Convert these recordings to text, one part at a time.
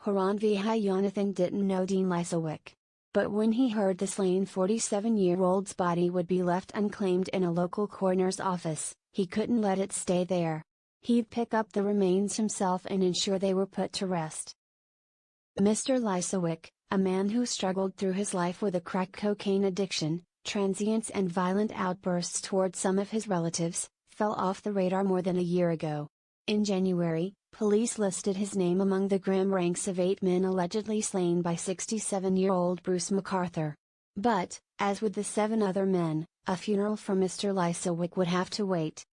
Haran Vij didn't know Dean Lisowick. But when he heard the slain 47-year-old's body would be left unclaimed in a local coroner's office, he couldn't let it stay there. He'd pick up the remains himself and ensure they were put to rest. Mr. Lisowick, a man who struggled through his life with a crack cocaine addiction, transience and violent outbursts toward some of his relatives, fell off the radar more than a year ago. In January, police listed his name among the grim ranks of 8 men allegedly slain by 67-year-old Bruce McArthur. But, as with the 7 other men, a funeral for Mr. Lisowick would have to wait.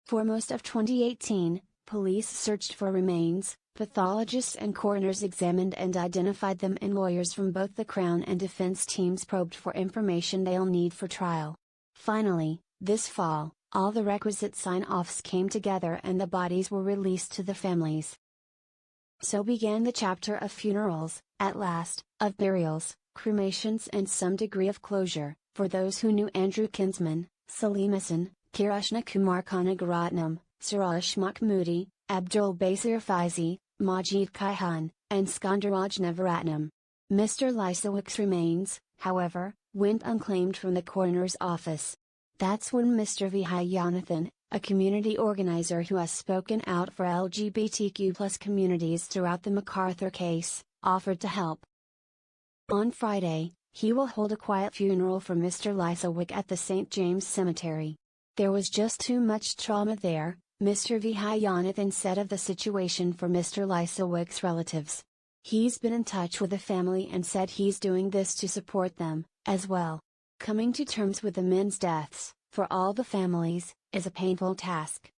For most of 2018, police searched for remains, pathologists and coroners examined and identified them, and lawyers from both the Crown and defense teams probed for information they'll need for trial. Finally, this fall, all the requisite sign-offs came together and the bodies were released to the families. So began the chapter of funerals, at last, of burials, cremations and some degree of closure, for those who knew Andrew Kinsman, Salim Hassan, Krishna Kumar Kanagaratnam, Suraj Mahmoodi, Abdul Basir Faizi, Majid Kaihan, and Skandaraj Navaratnam. Mr. Lisowick's remains, however, went unclaimed from the coroner's office. That's when Mr. Vij, a community organizer who has spoken out for LGBTQ+ communities throughout the McArthur case, offered to help. On Friday, he will hold a quiet funeral for Mr. Lisowick at the St. James Cemetery. There was just too much trauma there, Mr. Vij said of the situation for Mr. Lisowick's relatives. He's been in touch with the family and said he's doing this to support them, as well. Coming to terms with the men's deaths, for all the families, is a painful task.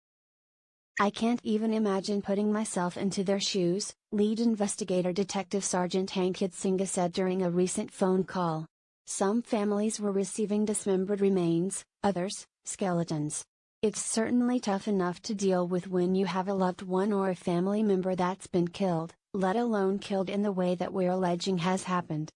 I can't even imagine putting myself into their shoes, lead investigator Detective Sergeant Ankit Singh said during a recent phone call. Some families were receiving dismembered remains, others, skeletons. It's certainly tough enough to deal with when you have a loved one or a family member that's been killed, let alone killed in the way that we're alleging has happened.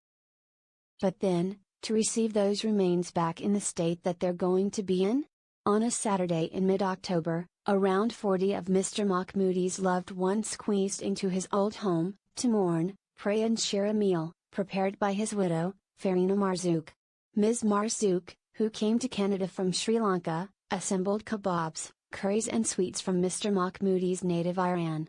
But then, to receive those remains back in the state that they're going to be in? On a Saturday in mid-October, around 40 of Mr. Mahmoodi's loved ones squeezed into his old home, to mourn, pray and share a meal, prepared by his widow, Farina Marzook. Ms. Marzook, who came to Canada from Sri Lanka, assembled kebabs, curries and sweets from Mr. Mahmoodi's native Iran.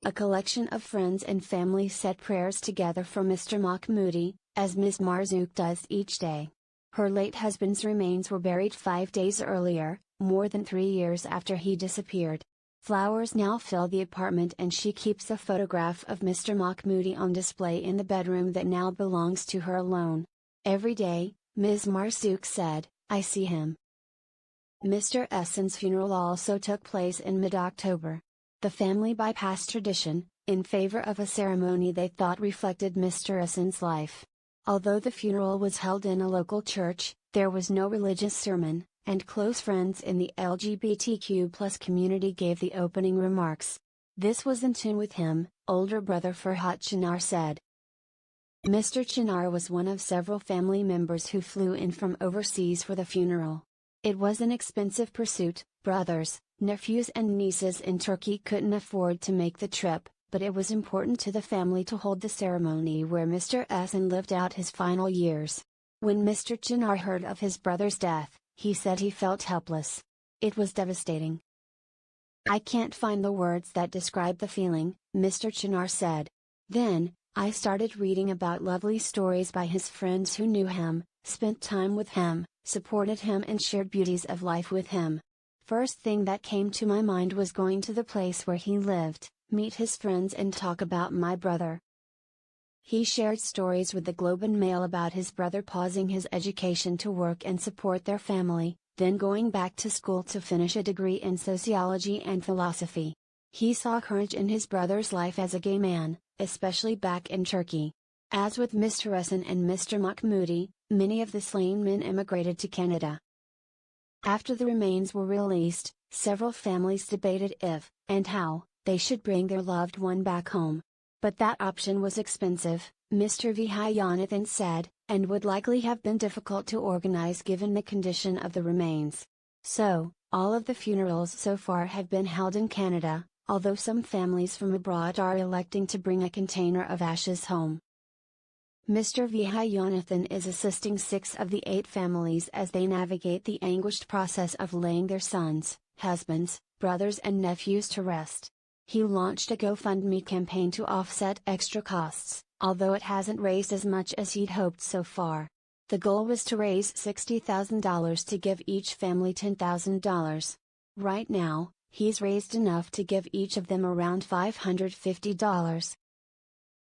A collection of friends and family said prayers together for Mr. Mahmoodi, as Ms. Marzook does each day. Her late husband's remains were buried 5 days earlier, more than 3 years after he disappeared. Flowers now fill the apartment and she keeps a photograph of Mr. Mahmoodi on display in the bedroom that now belongs to her alone. Every day, Ms. Marzook said, I see him. Mr. Essen's funeral also took place in mid-October. The family bypassed tradition, in favor of a ceremony they thought reflected Mr. Essen's life. Although the funeral was held in a local church, there was no religious sermon, and close friends in the LGBTQ+ community gave the opening remarks. This was in tune with him, older brother Farhat Chinar said. Mr. Chinar was one of several family members who flew in from overseas for the funeral. It was an expensive pursuit, brothers, nephews and nieces in Turkey couldn't afford to make the trip, but it was important to the family to hold the ceremony where Mr. Essen lived out his final years. When Mr. Chinar heard of his brother's death, he said he felt helpless. It was devastating. I can't find the words that describe the feeling, Mr. Chinar said. Then, I started reading about lovely stories by his friends who knew him, spent time with him, supported him and shared beauties of life with him. First thing that came to my mind was going to the place where he lived, meet his friends and talk about my brother. He shared stories with the Globe and Mail about his brother pausing his education to work and support their family, then going back to school to finish a degree in sociology and philosophy. He saw courage in his brother's life as a gay man, especially back in Turkey. As with Mr. Essen and Mr. Mahmoodi, many of the slain men immigrated to Canada. After the remains were released, several families debated if, and how, they should bring their loved one back home. But that option was expensive, Mr. Vij said, and would likely have been difficult to organize given the condition of the remains. So, all of the funerals so far have been held in Canada, although some families from abroad are electing to bring a container of ashes home. Mr. Vij ayan.athan is assisting 6 of the 8 families as they navigate the anguished process of laying their sons, husbands, brothers and nephews to rest. He launched a GoFundMe campaign to offset extra costs, although it hasn't raised as much as he'd hoped so far. The goal was to raise $60,000 to give each family $10,000. Right now, he's raised enough to give each of them around $550.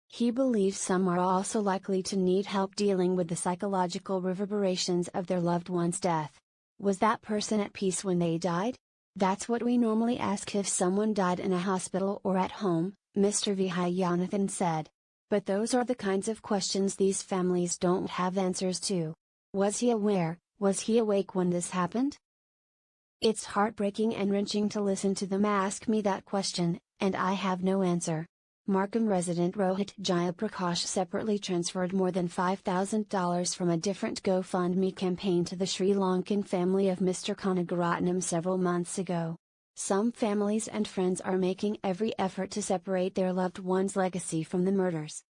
He believes some are also likely to need help dealing with the psychological reverberations of their loved one's death. Was that person at peace when they died? That's what we normally ask if someone died in a hospital or at home, Mr. Vij ayan.athan said. But those are the kinds of questions these families don't have answers to. Was he aware, was he awake when this happened? It's heartbreaking and wrenching to listen to them ask me that question, and I have no answer. Markham resident Rohit Jayaprakash separately transferred more than $5,000 from a different GoFundMe campaign to the Sri Lankan family of Mr. Kanagaratnam several months ago. Some families and friends are making every effort to separate their loved one's legacy from the murders.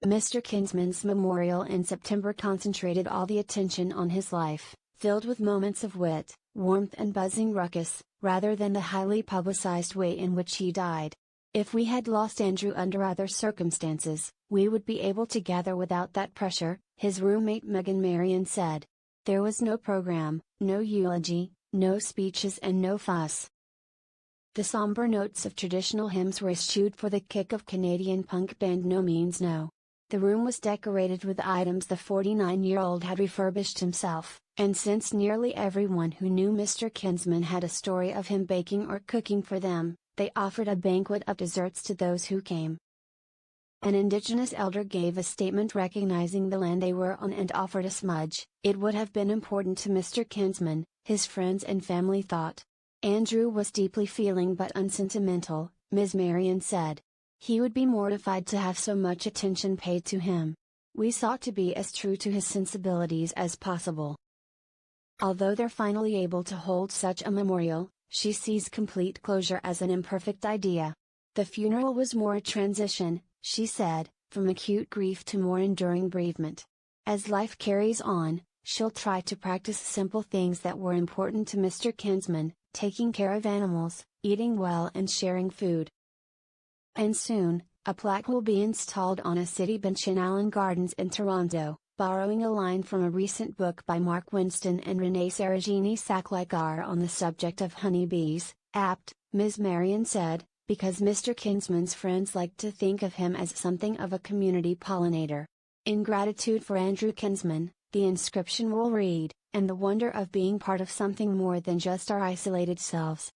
Mr. Kinsman's memorial in September concentrated all the attention on his life, filled with moments of wit, warmth and buzzing ruckus, rather than the highly publicized way in which he died. If we had lost Andrew under other circumstances, we would be able to gather without that pressure, his roommate Megan Marion said. There was no program, no eulogy, no speeches and no fuss. The somber notes of traditional hymns were eschewed for the kick of Canadian punk band No Means No. The room was decorated with items the 49-year-old had refurbished himself, and since nearly everyone who knew Mr. Kinsman had a story of him baking or cooking for them, they offered a banquet of desserts to those who came. An Indigenous elder gave a statement recognizing the land they were on and offered a smudge. It would have been important to Mr. Kinsman, his friends and family thought. Andrew was deeply feeling but unsentimental, Ms. Marion said. He would be mortified to have so much attention paid to him. We sought to be as true to his sensibilities as possible. Although they're finally able to hold such a memorial, she sees complete closure as an imperfect idea. The funeral was more a transition, she said, from acute grief to more enduring bereavement. As life carries on, she'll try to practice simple things that were important to Mr. Kinsman, taking care of animals, eating well and sharing food. And soon, a plaque will be installed on a city bench in Allen Gardens in Toronto, borrowing a line from a recent book by Mark Winston and Renee Sarajini Saklikar on the subject of honeybees. Apt, Ms. Marion said, because Mr. Kinsman's friends like to think of him as something of a community pollinator. In gratitude for Andrew Kinsman, the inscription will read, and the wonder of being part of something more than just our isolated selves.